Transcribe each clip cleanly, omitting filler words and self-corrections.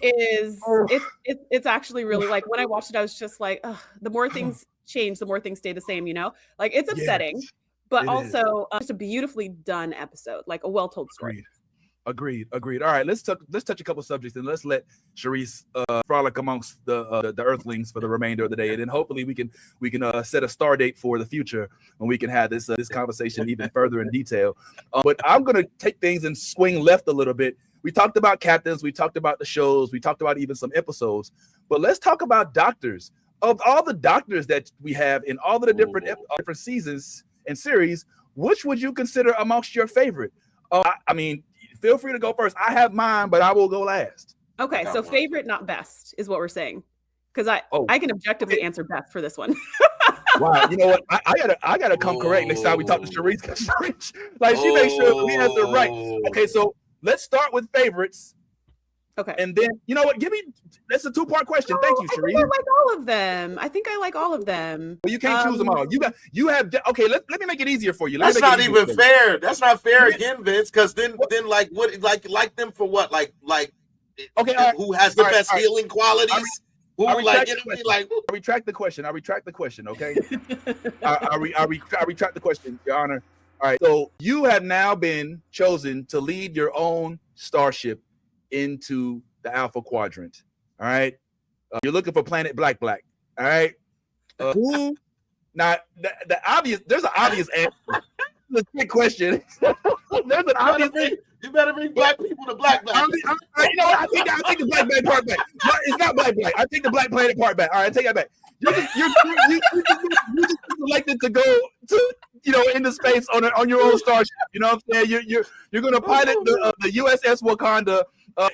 is. Oh. It's actually really like when I watched it, I was just like, ugh, the more things change, the more things stay the same. Like it's upsetting, Yes, but it is. also just a beautifully done episode, like a well-told story. Agreed. All right, let's touch a couple subjects and let's let Sharice frolic amongst the Earthlings for the remainder of the day, and then hopefully we can set a star date for the future when we can have this conversation even further in detail. But I'm gonna take things and swing left a little bit. We talked about captains, we talked about the shows, we talked about even some episodes, but let's talk about doctors. Of all the doctors that we have in all of the different seasons and series, which would you consider amongst your favorite? I mean, feel free to go first. I have mine, but I will go last. Okay, so favorite, not best, is what we're saying. Because I can objectively answer best for this one. Wow, you know what? I gotta come correct next time we talk to Sharice. Like she makes sure we answer right. Okay, so let's start with favorites. Okay. And then you know what? That's a 2-part question. Thank you, Sharice. I like all of them. I think I like all of them. Well, you can't choose them all. You have okay. Let me make it easier for you. That's not even fair. That's not fair again, Vince. Because then like what like them for what? Like okay. Who has the best healing qualities? I retract the question. Okay. I retract the question, Your Honor. All right. So you have now been chosen to lead your own starship into the Alpha Quadrant. All right. You're looking for planet Black. All right. Who? Now the obvious. There's an obvious answer. It's a quick question. There's an obvious. You better bring black people to Black. You know what? I take the Black part back. It's not Black. I take the Black planet part back. All right, I take that back. You just selected to go to into space on your own starship. You know what I'm saying? You're going to pilot the USS Wakanda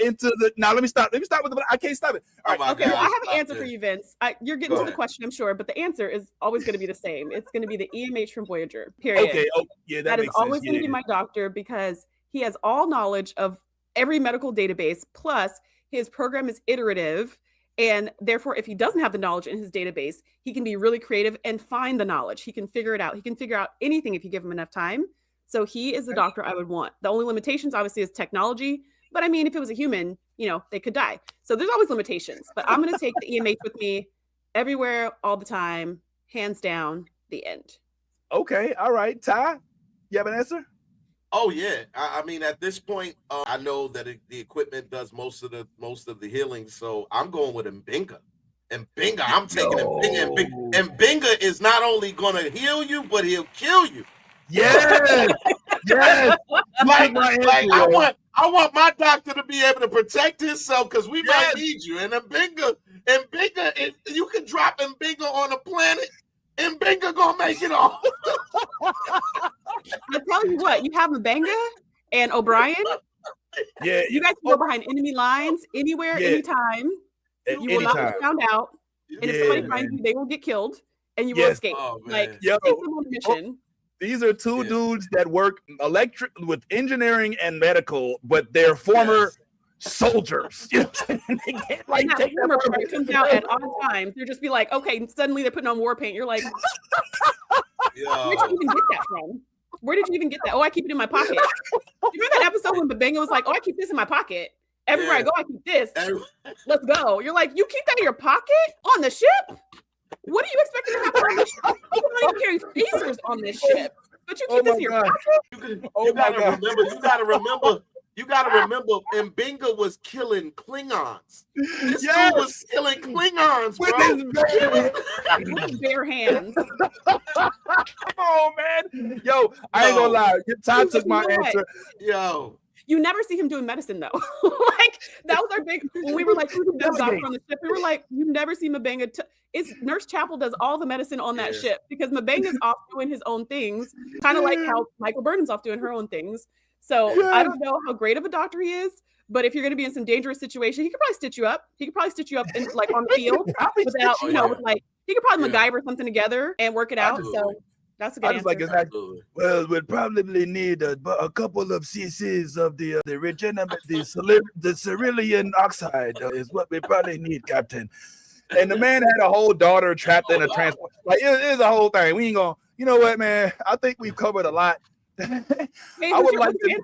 into the. Now let me stop with the. I can't stop it. All right. Okay, well, I have an answer for you, Vince. You're getting to the question, I'm sure, but the answer is always going to be the same. It's going to be the EMH from Voyager. Period. Okay. Oh, yeah, that is always going to be my doctor because he has all knowledge of every medical database. Plus, his program is iterative. And therefore, if he doesn't have the knowledge in his database, he can be really creative and find the knowledge. He can figure it out. He can figure out anything if you give him enough time. So he is the doctor I would want. The only limitations, obviously, is technology. But I mean, if it was a human, they could die. So there's always limitations. But I'm going to take the EMH with me everywhere, all the time, hands down, the end. Okay. All right. Ty, you have an answer? Oh yeah, I mean at this point, I know that the equipment does most of the healing, so I'm going with Mbinga. Mbinga, I'm taking Mbinga. Mbinga is not only going to heal you, but he'll kill you. Yes, yes. Like I want my doctor to be able to protect himself because we might need you. And Mbinga, you can drop Mbinga on a planet. Mbinga gonna make it all. I tell you what, you have Mbinga and O'Brien. Yeah, you guys can go behind enemy lines anywhere, anytime. You will not be found out, and if somebody finds you, they will get killed, and you will escape. Take them on a mission. These are two dudes that work with engineering and medical, but they're former soldiers. You know what I'm saying? They can't take that comes out at odd times. They'll just be like, okay, suddenly they're putting on war paint. You're like, where did you even get that from? Where did you even get that? Oh, I keep it in my pocket. You remember that episode when Mbinga was like, oh, I keep this in my pocket. Everywhere I go, I keep this. Let's go. You're like, you keep that in your pocket on the ship? What are you expecting to happen on the ship? You don't even carry phasers on this ship, but you keep this in your pocket? You gotta remember, Mbinga was killing Klingons. This dude was killing Klingons, bro. With his bare hands. Come on, man. Yo, I ain't gonna lie. Ty took my answer. Yo. You never see him doing medicine though. Like that was our big. When we were like, who's the best doctor on the ship? We were like, you never see Mbinga. It's Nurse Chapel does all the medicine on that ship because Mbenga's off doing his own things, kind of like how Michael Burnham's off doing her own things. So I don't know how great of a doctor he is, but if you're going to be in some dangerous situation, he could probably stitch you up. He could probably stitch you up in, like on the field without, with like he could probably MacGyver something together and work it out. So that's a good answer. Well, we'd probably need a couple of cc's of the the cerulean oxide is what we probably need, Captain. And the man had a whole daughter trapped in a transport. Like it was a whole thing. We ain't gonna. You know what, man? I think we've covered a lot. Hey, I would like to.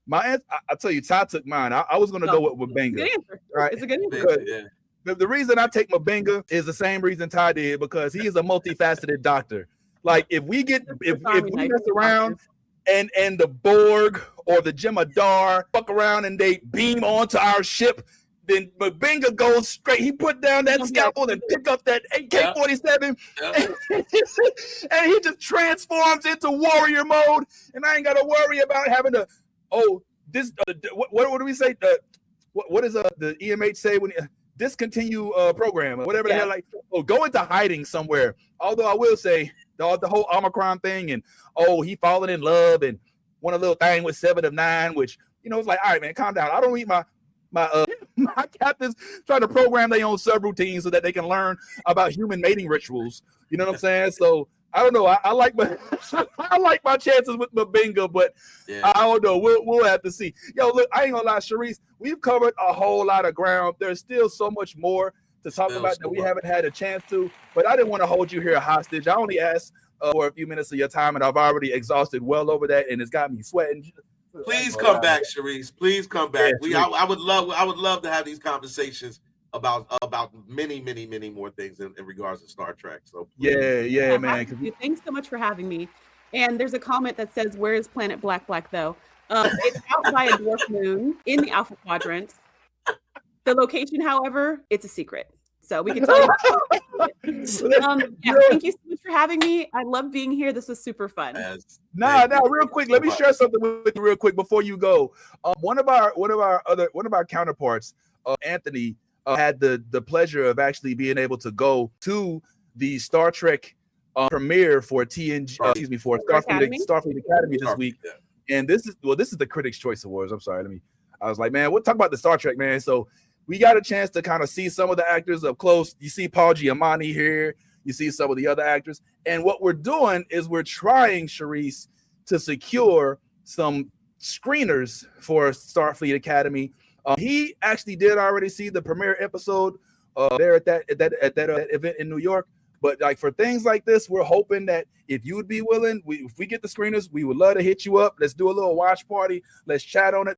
My answer, I tell you, Ty took mine. I was going to go with Mbinga. right? It's a good answer. Because Yeah. the reason I take Mbenga is the same reason Ty did, because he is a multifaceted doctor. Like if we mess around and the Borg or the Jemadar fuck around and they beam onto our ship, then Mbenga goes straight. He put down that scalpel and pick up that AK-47, and he just transforms into warrior mode. And I ain't got to worry about having to. What do we say? What does the EMH say when discontinue program or whatever the hell? Like, go into hiding somewhere. Although I will say the whole Omicron thing and he falling in love and one a little thing with 7 of 9, which it's like, all right, man, calm down. I don't need my captains trying to program their own subroutines so that they can learn about human mating rituals. You know what I'm saying? So I don't know. I like my chances with Mbenga, but I don't know. We'll have to see. Yo, look, I ain't gonna lie, Sharice, we've covered a whole lot of ground. There's still so much more to talk about that we haven't had a chance to. But I didn't want to hold you here hostage. I only asked for a few minutes of your time, and I've already exhausted well over that, and it's got me sweating. Please come back, Sharice. Please come back. I would love to have these conversations about many more things in regards to Star Trek. So yeah, man. Thanks so much for having me. And there's a comment that says, "Where is Planet Black though?" It's out by a dwarf moon in the Alpha Quadrant. The location, however, it's a secret. So we can tell you. Thank you so much for having me. I love being here. This was super fun. Real quick, let me share something with you real quick before you go. One of our counterparts, Anthony, had the pleasure of actually being able to go to the Star Trek premiere for TNG, for Starfleet Academy this week. And this is the Critics' Choice Awards. I'm sorry, I was like, man, we'll talk about the Star Trek, man. So we got a chance to kind of see some of the actors up close. You see Paul Giamatti here. You see some of the other actors. And what we're doing is we're trying, Sharice, to secure some screeners for Starfleet Academy. He actually did already see the premiere episode there at that event in New York. But like for things like this, we're hoping that if you would be willing, if we get the screeners, we would love to hit you up. Let's do a little watch party. Let's chat on it.